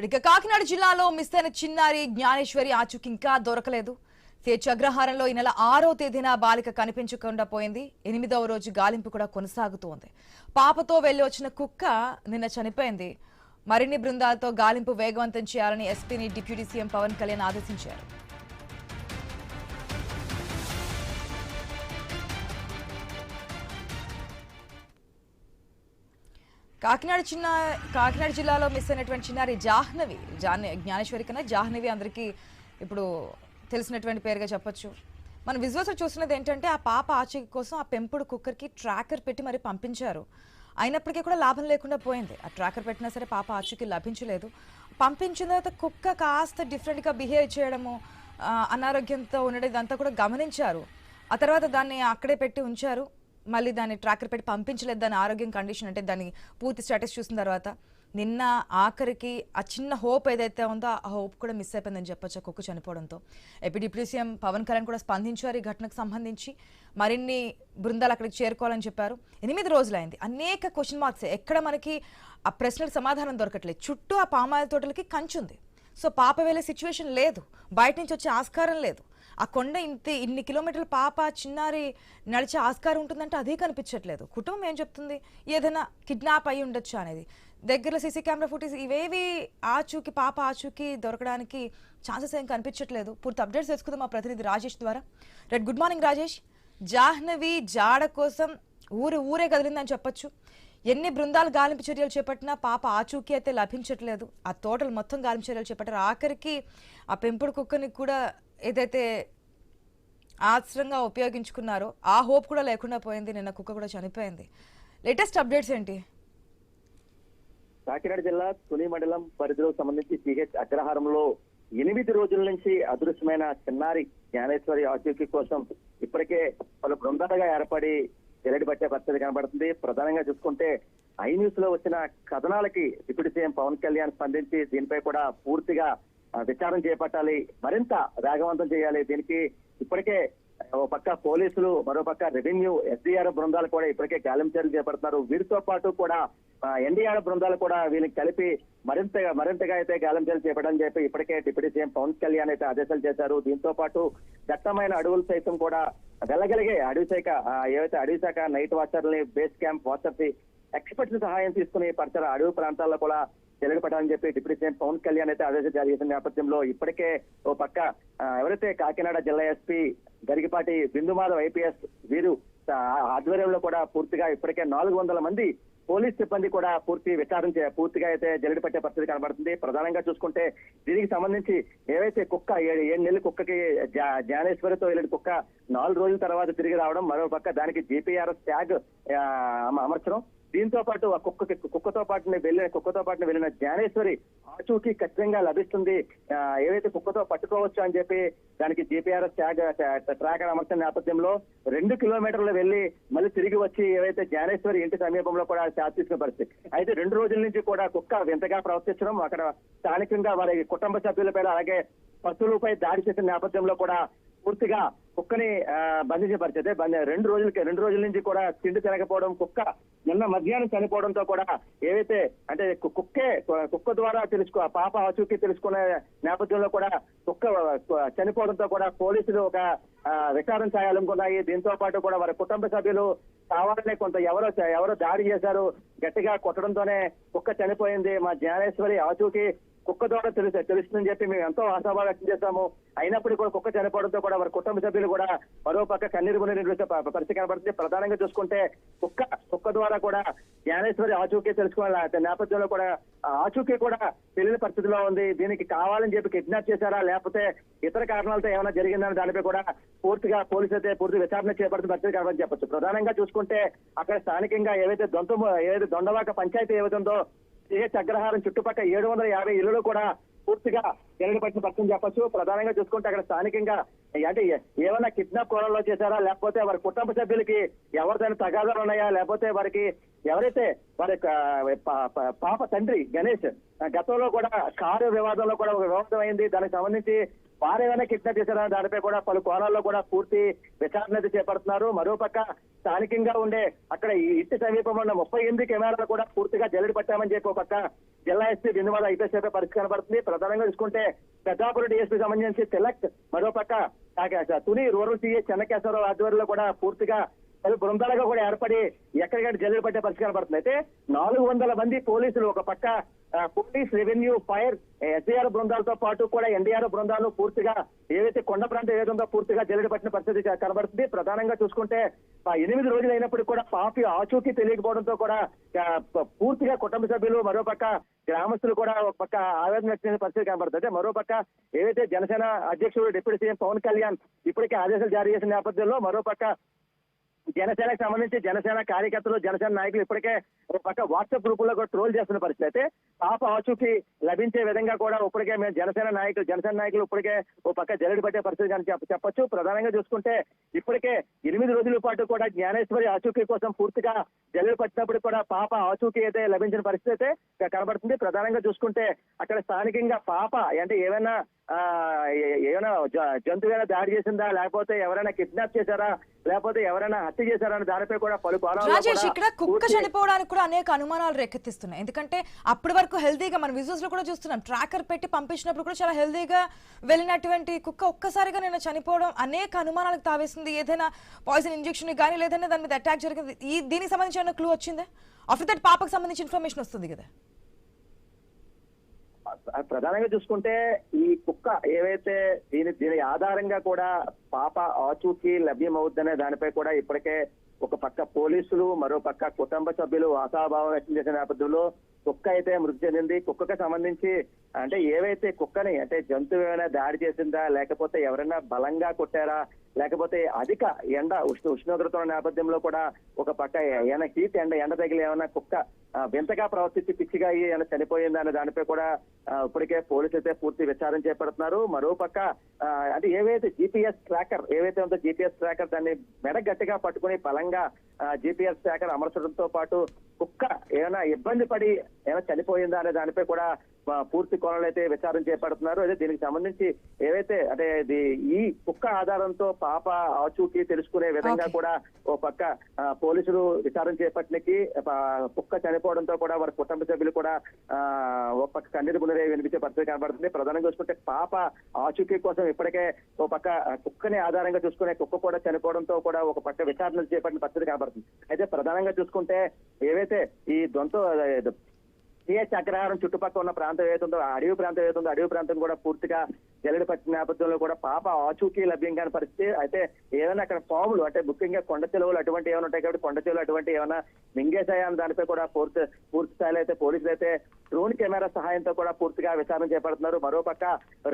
ఇక కాకినాడ జిల్లాలో మిస్ అయిన చిన్నారి జ్ఞానేశ్వరి ఆచూకీ ఇంకా దొరకలేదు. స్వేచ్ఛ అగ్రహారంలో ఈ నెల 6వ తేదీన బాలిక కనిపించకుండా పోయింది. 8వ రోజు గాలింపు కూడా కొనసాగుతోంది. పాపతో వెళ్లి వచ్చిన కుక్క నిన్న చనిపోయింది. మరిన్ని బృందాలతో గాలింపు వేగవంతం చేయాలని ఎస్పీని డిప్యూటీ సీఎం పవన్ కళ్యాణ్ ఆదేశించారు. కాకినాడ జిల్లాలో మిస్ అయినటువంటి చిన్నారి జ్ఞానేశ్వరి కన్నా జాహ్నవి అందరికీ ఇప్పుడు తెలిసినటువంటి పేరుగా చెప్పొచ్చు. మన విజువల్స్ చూస్తున్నది ఏంటంటే ఆ పాప ఆచూకీ కోసం ఆ పెంపుడు కుక్కర్కి ట్రాకర్ పెట్టి మరి పంపించారు. అయినప్పటికీ కూడా లాభం లేకుండా పోయింది. ఆ ట్రాకర్ పెట్టినా సరే పాప ఆచూకీ లభించలేదు. పంపించిన తర్వాత కుక్క కాస్త డిఫరెంట్గా బిహేవ్ చేయడము, అనారోగ్యంతో ఉండడం ఇదంతా కూడా గమనించారు. ఆ తర్వాత దాన్ని అక్కడే పెట్టి ఉంచారు. మళ్ళీ దాన్ని ట్రాకర్ పెట్టి పంపించలేదు. దాని ఆరోగ్యం కండిషన్ అంటే దాని పూర్తి స్టేటస్ చూసిన తర్వాత నిన్న ఆఖరికి ఆ చిన్న హోప్ ఏదైతే ఉందో ఆ హోప్ కూడా మిస్ అయిపోయిందని చెప్పొచ్చు కుక్క చనిపోవడంతో. డిప్యూటీ సీఎం పవన్ కళ్యాణ్ కూడా స్పందించారు ఈ ఘటనకు సంబంధించి. మరిన్ని బృందాలు అక్కడికి చేరుకోవాలని చెప్పారు. 8 రోజులైంది. అనేక క్వశ్చన్ మార్క్స్, ఎక్కడ మనకి ఆ ప్రశ్నలకు సమాధానం దొరకట్లేదు. చుట్టూ ఆ పామాయిల తోటలకి కంచుంది. సో పాప వెళ్ళే సిచ్యువేషన్ లేదు, బయట నుంచి వచ్చే ఆస్కారం లేదు. ఆ కొండ ఇన్ని కిలోమీటర్ల పాప చిన్నారి నడిచే ఆస్కారం ఉంటుందంటే అదే కనిపించట్లేదు. కుటుంబం ఏం చెప్తుంది, ఏదైనా కిడ్నాప్ అయి ఉండొచ్చు అనేది. దగ్గరలో సీసీ కెమెరా ఫుటేజ్ ఇవేవి పాప ఆచూకీ దొరకడానికి ఛాన్సెస్ ఏం కనిపించట్లేదు. పూర్తి అప్డేట్స్ తెలుసుకుందాం మా ప్రతినిధి రాజేష్ ద్వారా. Good morning Rajesh. జాహ్నవి జాడ కోసం ఊరే కదిలిందని చెప్పొచ్చు. ఎన్ని బృందాలు గాలింపు చర్యలు చేపట్టినా పాప ఆచూకీ అయితే లభించట్లేదు. ఆ తోటలు మొత్తం గాలింపు చర్యలు చేపట్టారు. ఆఖరికి ఆ పెంపుడు కుక్కని కూడా ఏదైతే ఆశ్రయంగా ఉపయోగించుకున్నారో ఆ హోప్ కూడా లేకుండా పోయింది. నిన్న కుక్క కూడా చనిపోయింది. లేటెస్ట్ అప్డేట్స్ ఏంటి? కాకినాడ జిల్లా తుని మండలం పరిధిలో సంబంధించి సిహెచ్ అగ్రహారంలో 8 రోజుల నుంచి అదృశ్యమైన చిన్నారి జ్ఞానేశ్వరి ఆచూకీ కోసం ఇప్పటికే పలు బృందాలుగా ఏర్పడి వెల్లడి పట్టే పరిస్థితి కనబడుతుంది. ప్రధానంగా చూసుకుంటే ఐ న్యూస్ లో వచ్చిన కథనాలకి డిప్యూటీ సీఎం పవన్ కళ్యాణ్ స్పందించి దీనిపై కూడా పూర్తిగా విచారణ చేపట్టాలి, మరింత వేగవంతం చేయాలి. దీనికి ఇప్పటికే ఒక పక్క పోలీసులు, మరో పక్క రెవెన్యూ, ఎస్డీఆర్ బృందాలు కూడా ఇప్పటికే గాలింపు చర్యలు చేపడుతున్నారు. వీరితో పాటు కూడా ఎన్డీఆర్ బృందాలు కూడా వీళ్ళకి కలిపి మరింతగా అయితే గాలింపు చర్యలు చేపట్టని చెప్పి ఇప్పటికే డిప్యూటీ సీఎం పవన్ కళ్యాణ్ అయితే ఆదేశాలు చేశారు. దీంతో పాటు దట్టమైన అడవులు సైతం కూడా వెళ్ళగలిగే అడవి శాఖ నైట్ వాచర్ని, బేస్ క్యాంప్ వాచర్స్ ఎక్స్పర్ట్స్ సహాయం తీసుకుని పరిసర అడవి ప్రాంతాల్లో కూడా తెలియపడాలని చెప్పి డిప్యూటీ సీఎం పవన్ కళ్యాణ్ అయితే ఆదేశాలు జారీ చేసిన నేపథ్యంలో ఇప్పటికే ఓ పక్క ఎవరైతే కాకినాడ జిల్లా ఎస్పీ గరిగిపాటి బిందుమాధవ్ ఐపీఎస్ వీరు ఆధ్వర్యంలో కూడా పూర్తిగా ఇప్పటికే 400 మంది పోలీస్ సిబ్బంది కూడా పూర్తిగా అయితే జల్లెడ పట్టే పరిస్థితి కనబడుతుంది. ప్రధానంగా చూసుకుంటే దీనికి సంబంధించి ఏవైతే కుక్క 7 నెలల కుక్కకి జ్ఞానేశ్వరితో వెళ్ళిన కుక్క 4 రోజుల తర్వాత తిరిగి రావడం, మరో పక్క దానికి జీపీఆర్ఎస్ ట్యాగ్ అమర్చడం, దీంతో పాటు ఆ కుక్కతో పాటు వెళ్ళిన జ్ఞానేశ్వరి ఆచూకీ ఖచ్చితంగా లభిస్తుంది, ఏవైతే కుక్కతో పట్టుకోవచ్చు అని చెప్పి దానికి జీపీఆర్ఎస్ ట్రాక్ అమర్చిన నేపథ్యంలో 2 కిలోమీటర్లు వెళ్లి మళ్ళీ తిరిగి వచ్చి ఏవైతే జ్ఞానేశ్వరి ఇంటి సమీపంలో కూడా షాట్ తీసుకున్న పరిస్థితి. అయితే 2 రోజుల నుంచి కూడా కుక్క వింతగా ప్రవర్తించడం, అక్కడ స్థానికంగా వారి కుటుంబ సభ్యులపై అలాగే పశువులపై దాడి చేసిన నేపథ్యంలో కూడా పూర్తిగా కుక్కని బంధించే పరిస్థితి. 2 రోజుల నుంచి కూడా తిండి తినకపోవడం, కుక్క నిన్న మధ్యాహ్నం చనిపోవడంతో కూడా ఏవైతే అంటే కుక్క ద్వారా పాప ఆచూకీ తెలుసుకునే నేపథ్యంలో కూడా కుక్క చనిపోవడంతో కూడా పోలీసులు ఒక విచారణ చేయాలనుకున్నాయి. దీంతో పాటు కూడా వారి కుటుంబ సభ్యులు కావాలనే ఎవరో దాడి చేశారు, గట్టిగా కొట్టడంతోనే కుక్క చనిపోయింది, మా జ్ఞానేశ్వరి ఆచూకీ కుక్క ద్వారా తెలుస్తుందని చెప్పి మేము ఎంతో ఆశాభావం వ్యక్తం చేశాము. అయినప్పటికీ కూడా కుక్క చనిపోవడంతో కూడా వారి కుటుంబ సభ్యులు కూడా మరో పక్క కన్నీరు పరిస్థితి కనబడుతుంది. ప్రధానంగా చూసుకుంటే కుక్క ద్వారా కూడా జ్ఞానేశ్వరి ఆచూకీ తెలుసుకోవాలి నేపథ్యంలో కూడా ఆచూకీ కూడా తెలియని పరిస్థితిలో ఉంది. దీనికి కావాలని చెప్పి కిడ్నాప్ చేశారా, లేకపోతే ఇతర కారణాలతో ఏమైనా జరిగిందని దానిపై కూడా పూర్తిగా పోలీసు అయితే పూర్తి విచారణ చేపడుతున్న పరిస్థితి కనబడి చెప్పొచ్చు. ప్రధానంగా చూసుకుంటే అక్కడ స్థానికంగా ఏదైతే దొండవాక పంచాయతీ ఏవైతుందో సిహెచ్ అగ్రహారం చుట్టుపక్కల 750 ఇళ్లలో కూడా పూర్తిగా జల్లెడ పట్టిన పరిస్థితి చెప్పొచ్చు. ప్రధానంగా చూసుకుంటే అక్కడ స్థానికంగా అంటే ఏమైనా కిడ్నాప్ కోరల్లో చేశారా, లేకపోతే వారి కుటుంబ సభ్యులకి ఎవరిదైనా తగాదాలు ఉన్నాయా, లేకపోతే వారికి ఎవరైతే వారి పాప తండ్రి గణేష్ గతంలో కూడా కారు వివాదంలో కూడా ఒక వివాదం అయింది. దానికి సంబంధించి వారేమైనా కిడ్నాప్ చేశారన్న దానిపై కూడా పలు కోణాల్లో కూడా పూర్తి విచారణ అయితే చేపడుతున్నారు. మరోపక్క స్థానికంగా ఉండే అక్కడ ఈ ఇంటి సమీపంలో ఉన్న 38 కెమెరాలు కూడా పూర్తిగా జల్లెడ పట్టామని చెప్పి ఒక పక్క జిల్లా ఎస్పీ బిందుమాధ ఐపీఎస్ చెప్పే పరిస్థితి కనబడుతుంది. ప్రధానంగా చూసుకుంటే పెద్దాపురం డిఎస్పీ సంబంధించి తిలక్, మరోపక్క తుని రూరల్ సిఐ చెన్నకేశ్వరరావు ఆధ్వర్యంలో కూడా పూర్తిగా పలు బృందాలుగా కూడా ఏర్పడి ఎక్కడికక్కడ జల్లెడ పట్టే పరిస్థితి కనబడుతుంది. అయితే 400 మంది పోలీసులు ఒక పక్క పోలీస్, రెవెన్యూ, ఫైర్, ఎస్ఐఆర్ బృందాలతో పాటు కూడా ఎన్డీఆర్ బృందాలు పూర్తిగా ఏవైతే కొండ ప్రాంతం ఏదో పూర్తిగా జల్లెడ పట్టిన పరిస్థితి కనబడుతుంది. ప్రధానంగా చూసుకుంటే 8 రోజులు అయినప్పటికీ కూడా పాపి ఆచూకీ తెలియకపోవడంతో కూడా పూర్తిగా కుటుంబ సభ్యులు, మరోపక్క గ్రామస్తులు కూడా ఒక పక్క ఆవేదన వ్యక్తం పరిస్థితి కనబడుతుంది. మరోపక్క ఏవైతే జనసేన అధ్యక్షుడు డిప్యూటీ సీఎం పవన్ కళ్యాణ్ ఇప్పటికే ఆదేశాలు జారీ చేసిన నేపథ్యంలో మరోపక్క జనసేనకు సంబంధించి జనసేన కార్యకర్తలు, జనసేన నాయకులు ఇప్పటికే ఒక పక్క వాట్సాప్ గ్రూపుల్లో కూడా ట్రోల్ చేస్తున్న పరిస్థితి. అయితే పాప ఆచూకీ లభించే విధంగా కూడా ఇప్పటికే మేము జనసేన నాయకులు ఇప్పటికే ఒక పక్క జల్లెడ పట్టే పరిస్థితి కానీ చెప్పొచ్చు. ప్రధానంగా చూసుకుంటే ఇప్పటికే 8 రోజుల పాటు కూడా జ్ఞానేశ్వరి ఆచూకీ కోసం పూర్తిగా జల్లెడ పట్టినప్పుడు కూడా పాప ఆచూకీ అయితే లభించిన పరిస్థితి అయితే కనబడుతుంది. ప్రధానంగా చూసుకుంటే అక్కడ స్థానికంగా పాప అంటే ఏమైనా జంతువులైనా దాడి చేసిందా, లేకపోతే ఎవరైనా కిడ్నాప్ చేశారా, లేకపోతే ఎవరైనా హత్య చేశారా అనే దానిపై కూడా పలు రాజేష్, ఇక్కడ కుక్క చనిపోవడానికి కూడా అనేక అనుమానాలు రేకెత్తిస్తున్నాయి. ఎందుకంటే అప్పటి వరకు హెల్దీగా మన విజువల్స్ లో కూడా చూస్తున్నాం, ట్రాకర్ పెట్టి పంపించినప్పుడు కూడా చాలా హెల్దీగా వెళ్ళినటువంటి కుక్క ఒక్కసారిగా నేను చనిపోవడం అనేక అనుమానాలకు తావేస్తుంది. ఏదైనా పాయిజన్ ఇంజెక్షన్ కానీ లేదన్నా దాని మీద అటాక్ జరిగింది, దీనికి సంబంధించి ఏమైనా క్లూ వచ్చిందా? ఆఫ్టర్ దట్ పాపకు సంబంధించి ఇన్ఫర్మేషన్ వస్తుంది కదా. ప్రధానంగా చూసుకుంటే ఈ కుక్క ఏవైతే దీని ఆధారంగా కూడా పాప ఆచూకీ లభ్యమవుద్దనే దానిపై కూడా ఇప్పటికే ఒక పక్క పోలీసులు, మరో పక్క కుటుంబ సభ్యులు ఆశాభావం వ్యక్తం చేసిన నేపథ్యంలో కుక్క అయితే మృతి చెందింది. కుక్కకు సంబంధించి అంటే ఏవైతే కుక్కని అంటే జంతువు ఏమైనా దాడి చేసిందా, లేకపోతే ఎవరైనా బలంగా కొట్టారా, లేకపోతే అధిక ఎండ ఉష్ణోగ్రత నేపథ్యంలో కూడా ఒక పక్క ఏమైనా హీట్ ఎండ తగిలి ఏమైనా కుక్క వింతగా ప్రవర్తించి పిచ్చిగా అయ్యి ఏమైనా చనిపోయిందా అనే దానిపై కూడా ఇప్పటికే పోలీసులు అయితే పూర్తి విచారణ చేపడుతున్నారు. మరో పక్క అంటే ఏవైతే జీపీఎస్ ట్రాకర్ ఏవైతే ఉందో జీపీఎస్ ట్రాకర్ దాన్ని మెడ గట్టిగా పట్టుకుని బలంగా జీపీఎస్ ట్రాకర్ అమర్చడంతో పాటు కుక్క ఏమైనా ఇబ్బంది పడి ఏమైనా చనిపోయిందా అనే దానిపై కూడా పూర్తి కోణాలు అయితే విచారణ చేపడుతున్నారు. అదే దీనికి సంబంధించి ఏవైతే అంటే ఈ కుక్క ఆధారంతో పాప ఆచూకీ తెలుసుకునే విధంగా కూడా ఓ పక్క పోలీసులు విచారణ చేపట్టినకి కుక్క చనిపోవడంతో కూడా వారి కుటుంబ సభ్యులు కూడా ఓ పక్క కన్నీరు మున్నరే వినిపించే పరిస్థితి కనబడుతుంది. ప్రధానంగా చూసుకుంటే పాప ఆచూకీ కోసం ఇప్పటికే ఓ పక్క కుక్కని ఆధారంగా చూసుకునే కుక్క కూడా చనిపోవడంతో కూడా ఒక పక్క విచారణ చేపట్టిన పరిస్థితి కనబడుతుంది. అయితే ప్రధానంగా చూసుకుంటే ఏవైతే ఈ సిహెచ్ అగ్రహారం చుట్టుపక్కల ఉన్న ప్రాంతం ఏదైతుందో అడవి ప్రాంతం కూడా పూర్తిగా జల్లెడ పట్టిన నేపథ్యంలో కూడా పాప ఆచూకీ లభ్యం కాని పరిస్థితి. అయితే ఏదైనా అక్కడ పాములు అంటే ముఖ్యంగా కొండ చెలువలు అటువంటి ఏమైనా ఉంటాయి కాబట్టి కొండ చెలువలు అటువంటి ఏమైనా మింగేశాయని దానిపై కూడా పూర్తి స్థాయిలో అయితే పోలీసులు అయితే డ్రోన్ కెమెరా సహాయంతో కూడా పూర్తిగా విచారణ చేపడుతున్నారు. మరోపక్క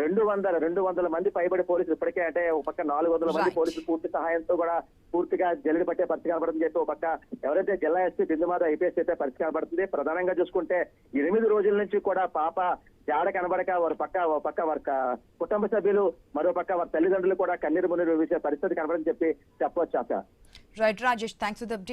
200 మంది పైబడి పోలీసులు ఇప్పటికే అంటే ఒక పక్క 400 మంది పోలీసులు పూర్తి సహాయంతో కూడా పూర్తిగా జల్లెడ పట్టే పరిస్థితి కనబడుతుంది చెప్పి ఒక పక్క ఎవరైతే జిల్లా ఎస్పీ బిందుమాధ ఐపీఎస్ అయితే పరిస్థితి కనబడుతుంది. ప్రధానంగా చూసుకుంటే 8 రోజుల నుంచి కూడా పాప జాడ కనబడక వారి పక్క వారి కుటుంబ సభ్యులు, మరో పక్క వారి తల్లిదండ్రులు కూడా కన్నీరు మున్నీరు విషయ పరిస్థితి కనబడని చెప్పి చెప్పవచ్చు. Right Rajesh, thanks for the